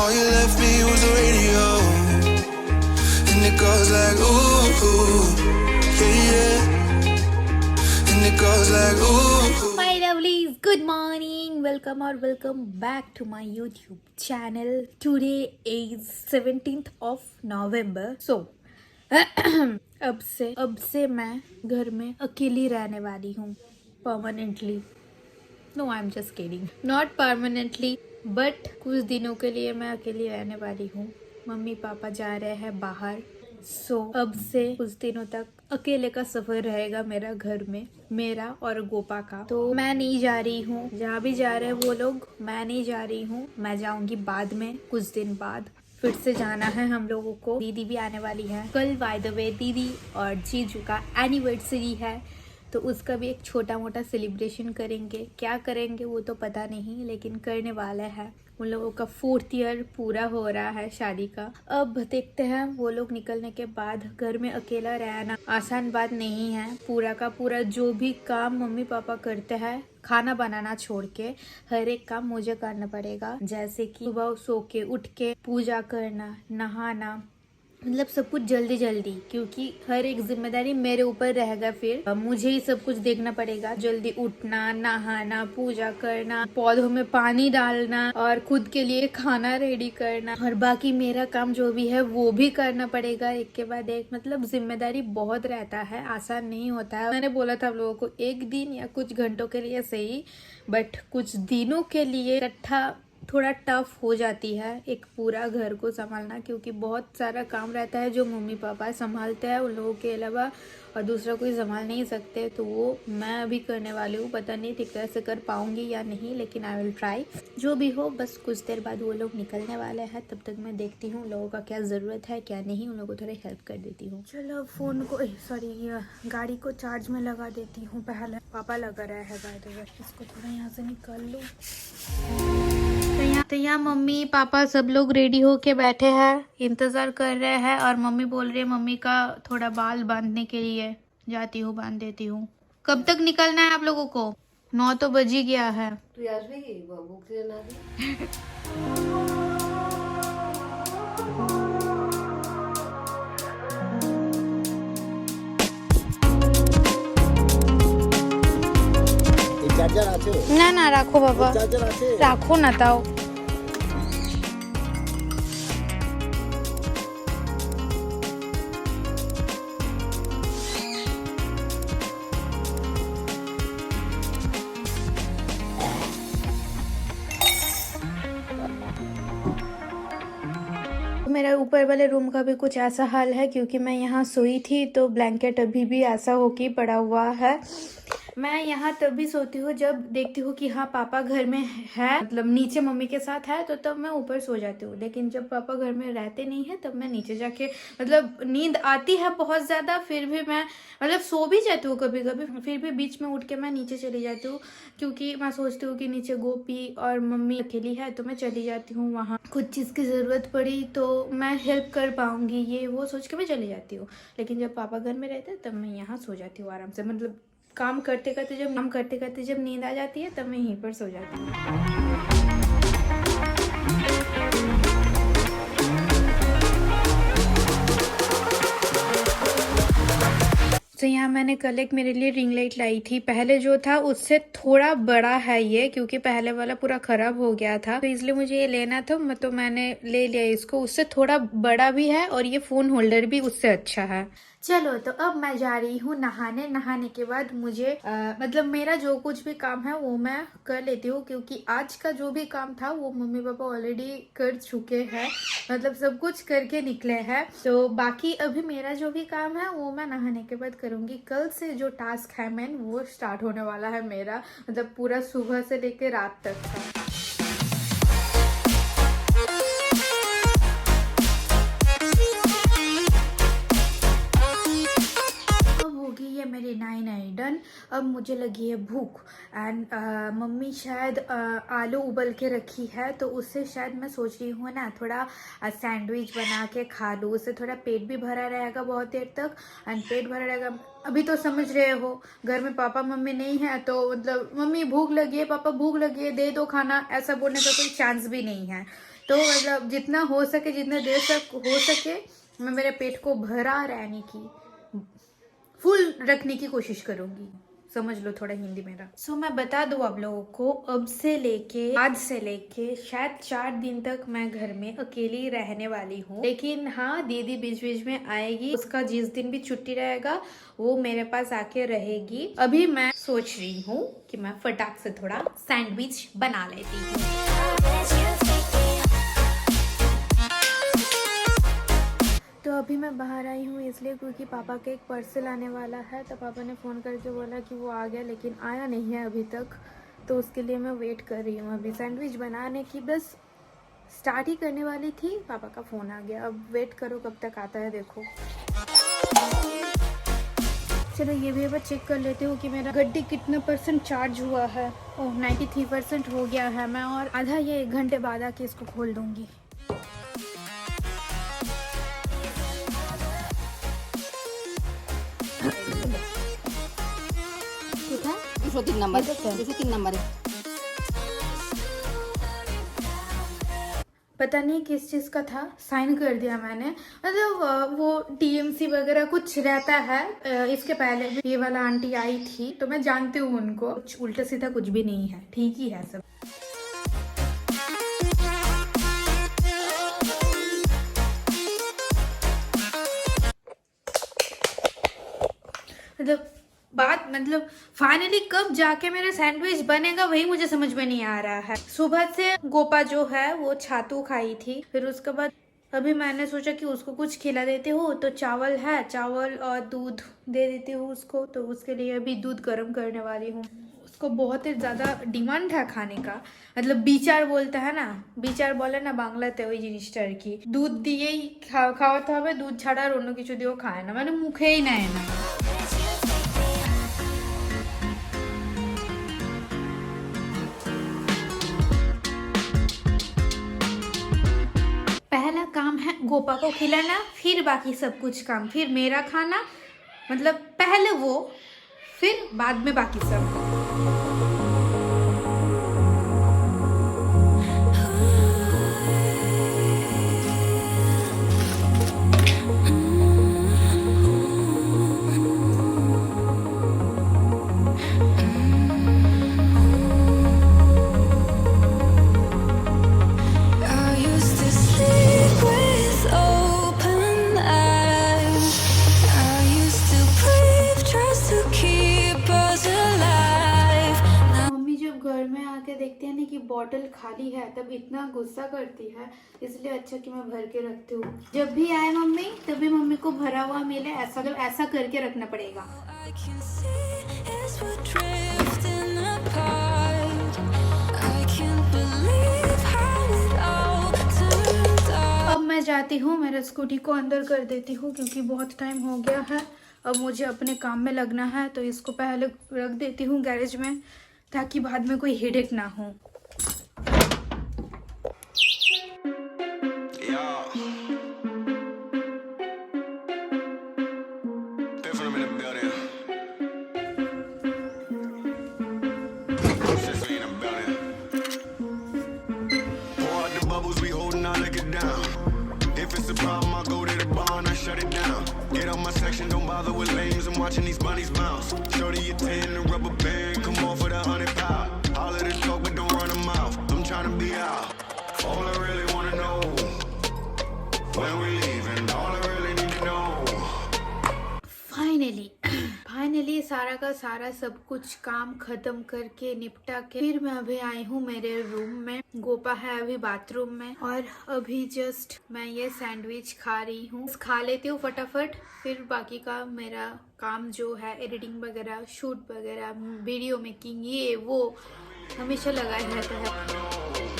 All you left me was the radio, and it goes like ooh, yeah, yeah, and it goes like ooh. My lovelies, good morning. Welcome or welcome back to my YouTube channel. Today is 17th of November. So अब से मैं घर में अकेली रहने वाली हूँ permanently. No, I am just kidding. Not permanently but कुछ दिनों के लिए मैं अकेली रहने वाली हूँ. मम्मी पापा जा रहे हैं बाहर. सो अब से कुछ दिनों तक अकेले का सफर रहेगा मेरा घर में, मेरा और गोपा का. तो मैं नहीं जा रही हूँ. जहाँ भी जा रहे हैं वो लोग, मैं नहीं जा रही हूँ. मैं जाऊंगी बाद में, कुछ दिन बाद. फिर से जाना है हम लोगों को. दीदी भी आने वाली है कल. बाय द वे दीदी और जीजू का एनिवर्सरी है, तो उसका भी एक छोटा मोटा सेलिब्रेशन करेंगे. क्या करेंगे वो तो पता नहीं, लेकिन करने वाला है. उन लोगों का 4th ईयर पूरा हो रहा है शादी का. अब देखते हैं वो लोग निकलने के बाद. घर में अकेला रहना आसान बात नहीं है. पूरा का पूरा जो भी काम मम्मी पापा करते हैं, खाना बनाना छोड़ के हर एक काम मुझे करना पड़ेगा. जैसे कि सुबह सो के उठ के पूजा करना, नहाना, मतलब सब कुछ जल्दी जल्दी, क्योंकि हर एक जिम्मेदारी मेरे ऊपर रहेगा. फिर मुझे ही सब कुछ देखना पड़ेगा. जल्दी उठना, नहाना, पूजा करना, पौधों में पानी डालना और खुद के लिए खाना रेडी करना, और बाकी मेरा काम जो भी है वो भी करना पड़ेगा एक के बाद एक. मतलब जिम्मेदारी बहुत रहता है, आसान नहीं होता है. मैंने बोला था आप लोगों को एक दिन या कुछ घंटों के लिए सही, बट कुछ दिनों के लिए इकट्ठा थोड़ा टफ हो जाती है एक पूरा घर को संभालना, क्योंकि बहुत सारा काम रहता है जो मम्मी पापा संभालते हैं. उन लोगों के अलावा और दूसरा कोई संभाल नहीं सकते. तो वो मैं अभी करने वाली हूँ. पता नहीं ठीक तरह से कर पाऊंगी या नहीं, लेकिन आई विल ट्राई. जो भी हो, बस कुछ देर बाद वो लोग निकलने वाले हैं. तब तक मैं देखती हूँ लोगों का क्या ज़रूरत है क्या नहीं. उन लोगों को थोड़ी हेल्प कर देती हूँ. चलो फ़ोन को गाड़ी को चार्ज में लगा देती हूँ पहले. पापा लगा रहा है बाय द वे. इसको थोड़ा यहाँ से निकाल लूँ. तो यहाँ मम्मी पापा सब लोग रेडी होके बैठे हैं, इंतजार कर रहे हैं. और मम्मी बोल रही है मम्मी का थोड़ा बाल बांधने के लिए. जाती हूँ, बांध देती हूँ. कब तक निकलना है आप लोगों को? 9 तो बज ही गया है. না না রাখো বাবা, রাখো না তাও. मेरा ऊपर वाले रूम का भी कुछ ऐसा हाल है, क्योंकि मैं यहाँ सोई थी तो ब्लैंकेट अभी भी ऐसा होके पड़ा हुआ है. मैं यहाँ तभी सोती हूँ जब देखती हूँ कि हाँ पापा घर में है, मतलब नीचे मम्मी के साथ है, तो तब मैं ऊपर सो जाती हूँ. लेकिन जब पापा घर में रहते नहीं है तब मैं नीचे जाके, मतलब नींद आती है बहुत ज़्यादा, फिर भी मैं मतलब सो भी जाती हूँ कभी कभी, फिर भी बीच में उठ के मैं नीचे चली जाती हूँ. क्योंकि मैं सोचती हूँ कि नीचे गोपी और मम्मी अकेली है, तो मैं चली जाती हूँ वहाँ. कुछ चीज़ की ज़रूरत पड़ी तो मैं हेल्प कर पाऊँगी, ये वो सोच के मैं चली जाती हूँ. लेकिन जब पापा घर में रहते हैं तब मैं यहाँ सो जाती हूँ आराम से. मतलब काम करते करते जब नींद आ जाती है तब मैं यहीं पर सो जाती हूँ. तो यहाँ मैंने कल एक मेरे लिए रिंग लाइट लाई थी. पहले जो था उससे थोड़ा बड़ा है ये, क्योंकि पहले वाला पूरा खराब हो गया था, तो इसलिए मुझे ये लेना था. तो मैंने ले लिया इसको. उससे थोड़ा बड़ा भी है और ये फोन होल्डर भी उससे अच्छा है. चलो, तो अब मैं जा रही हूँ नहाने. नहाने के बाद मुझे मतलब मेरा जो कुछ भी काम है वो मैं कर लेती हूँ, क्योंकि आज का जो भी काम था वो मम्मी पापा ऑलरेडी कर चुके हैं, मतलब सब कुछ करके निकले हैं. तो बाकी अभी मेरा जो भी काम है वो मैं नहाने के बाद करूँगी. कल से जो टास्क है मेन वो स्टार्ट होने वाला है मेरा, मतलब पूरा सुबह से लेकर रात तक का. मेरी 9 डन. अब मुझे लगी है भूख एंड मम्मी शायद आलू उबल के रखी है, तो उससे शायद मैं सोच रही हूँ ना थोड़ा सैंडविच बना के खा लूँ। उससे थोड़ा पेट भी भरा रहेगा बहुत देर तक एंड पेट भरा रहेगा। अभी तो समझ रहे हो घर में पापा मम्मी नहीं है, तो मतलब मम्मी भूख लगी है, पापा भूख लगी है, दे दो खाना, ऐसा बोलने का कोई चांस भी नहीं है। तो मतलब जितना हो सके, जितने देर तक हो सके, मैं मेरे पेट को भरा रहने की, फुल रखने की कोशिश करूंगी। समझ लो थोड़ा हिंदी मेरा। सो मैं बता दूं आप लोगों को, अब से लेके आज से लेके शायद 4 दिन तक मैं घर में अकेली रहने वाली हूँ। लेकिन हाँ, दीदी बीच बीच में आएगी, उसका जिस दिन भी छुट्टी रहेगा वो मेरे पास आके रहेगी। अभी मैं सोच रही हूँ कि मैं फटाक से थोड़ा सैंडविच बना लेती हूँ। तो अभी मैं बाहर आई हूँ इसलिए क्योंकि पापा का एक पार्सल आने वाला है। तो पापा ने फ़ोन करके बोला कि वो आ गया, लेकिन आया नहीं है अभी तक, तो उसके लिए मैं वेट कर रही हूँ। अभी सैंडविच बनाने की बस स्टार्ट ही करने वाली थी, पापा का फ़ोन आ गया। अब वेट करो कब तक आता है, देखो। चलो ये भी अब चेक कर लेती हूँ कि मेरा गड्डी कितना % चार्ज हुआ है। ओह 93% हो गया है। मैं और आधा या 1 घंटे बाद आके इसको खोल दूँगी। 203 नंबर, 203 नंबर है। पता नहीं किस चीज़ का था, साइन कर दिया मैंने। मतलब वो TMC वगैरह कुछ रहता है। इसके पहले भी ये वाला आंटी आई थी, तो मैं जानती हूँ उनको। कुछ उल्टा सीधा कुछ भी नहीं है, ठीक ही है सब। मतलब फाइनली कब जाके मेरा सैंडविच बनेगा वही मुझे समझ में नहीं आ रहा है। सुबह से गोपा जो है वो छातू खाई थी, फिर उसके बाद अभी मैंने सोचा कि उसको कुछ खिला देती हूँ। तो चावल है, चावल और दूध दे देती हूँ उसको। तो उसके लिए अभी दूध गर्म करने वाली हूँ। उसको बहुत ही ज़्यादा डिमांड है खाने का। मतलब বিচার बोलता है ना, বিচার बोले ना বাংলাতে ওই জিনিসটার কি। দুধ দিয়েই খাওয়াতে হবে, দুধ ছাড়া আর অন্য কিছু দিয়েও খায় না, মানে মুখেই নেয় না। पहला काम है गोपा को खिलाना, फिर बाकी सब कुछ काम, फिर मेरा खाना। मतलब पहले वो, फिर बाद में बाकी सब। देखते हैं ना कि बॉटल खाली है, तब इतना गुस्सा करती है। इसलिए अच्छा कि मैं भर के रखती हूँ, जब भी आए मम्मी तभी मम्मी को भरा हुआ मिले, ऐसा करके रखना पड़ेगा। अब मैं जाती हूँ, मेरा स्कूटी को अंदर कर देती हूँ क्योंकि बहुत टाइम हो गया है। अब मुझे अपने काम में लगना है, तो इसको पहले रख देती हूँ गैरेज में ताकि बाद में कोई हेडेक ना हो। Get on my section, don't bother with lames. I'm watching these bunnies bounce. Shorty a 10 and rubber band, come on for the 100 pound. All of this talk, but don't run them out. I'm trying to be out. All I really wanna know, when we leaving, all I really need to know. Finally सारा का सारा सब कुछ काम खत्म करके निपटा के फिर मैं अभी आई हूँ मेरे रूम में। गोपा है अभी बाथरूम में, और अभी जस्ट मैं ये सैंडविच खा रही हूँ। खा लेती हूँ फटाफट, फिर बाकी का मेरा काम जो है एडिटिंग वगैरह, शूट वगैरह, वीडियो मेकिंग, ये वो हमेशा लगा रहता है।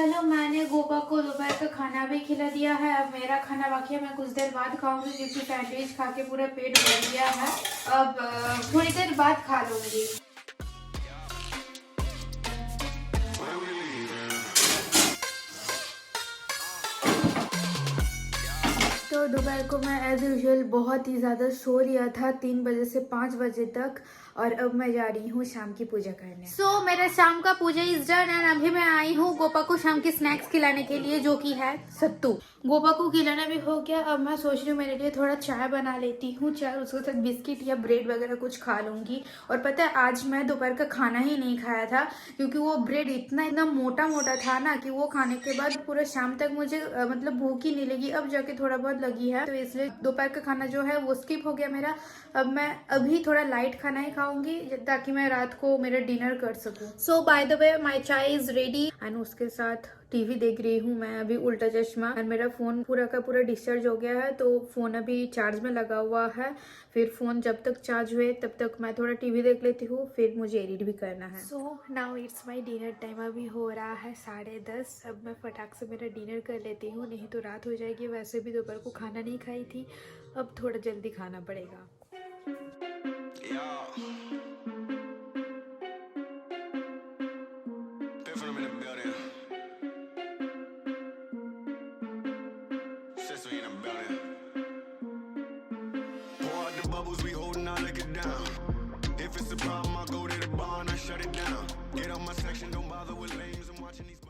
हेलो, मैंने गोपा को दोपहर का खाना भी खिला दिया है। अब मेरा खाना बाकी है, मैं कुछ देर बाद खाऊंगी क्योंकि सैंडविच खा के पूरा पेट भर गया है। अब थोड़ी देर बाद खा लूंगी। तो दोपहर को मैं एज यूजुअल बहुत ही ज़्यादा सो लिया था, 3 बजे से 5 बजे तक। और अब मैं जा रही हूँ शाम की पूजा करने। सो मेरा शाम का पूजा इज डन एंड अभी मैं आई हूँ गोपा को शाम की स्नैक्स खिलाने के लिए, जो कि है सत्तू। गोपा को खिलाना भी हो गया। अब मैं सोच रही हूँ मेरे लिए थोड़ा चाय बना लेती हूँ, चाय उसके साथ बिस्किट या ब्रेड वगैरह कुछ खा लूँगी। और पता है आज मैं दोपहर का खाना ही नहीं खाया था क्योंकि वो ब्रेड इतना मोटा मोटा था ना कि वो खाने के बाद पूरा शाम तक मुझे मतलब भूख ही नहीं लगी। अब जाके थोड़ा बहुत लगी है, तो इसलिए दोपहर का खाना जो है वो स्किप हो गया मेरा। अब मैं अभी थोड़ा लाइट खाना ही खाऊंगी ताकि मैं रात को मेरा डिनर कर सकूं। सो बाय द वे माय चाय इज रेडी एंड उसके साथ टीवी देख रही हूँ मैं अभी उल्टा चश्मा। एंड मेरा फोन पूरा का पूरा डिस्चार्ज हो गया है, तो फोन अभी चार्ज में लगा हुआ है। फिर फोन जब तक चार्ज हुए तब तक मैं थोड़ा टीवी देख लेती हूँ, फिर मुझे एडिट भी करना है। So now it's my dinner time. अभी हो रहा है 10:30। अब मैं फटाक से मेरा डिनर कर लेती हूँ, नहीं तो रात हो जाएगी। वैसे भी दोपहर को खाना नहीं खाई थी, अब थोड़ा जल्दी खाना पड़ेगा। Biffin' in the building. Sister in the building. Pour out the bubbles, we holding our liquor down. If it's a problem, I go to the bar and I shut it down. Get on my section, don't bother with lames. I'm watching these.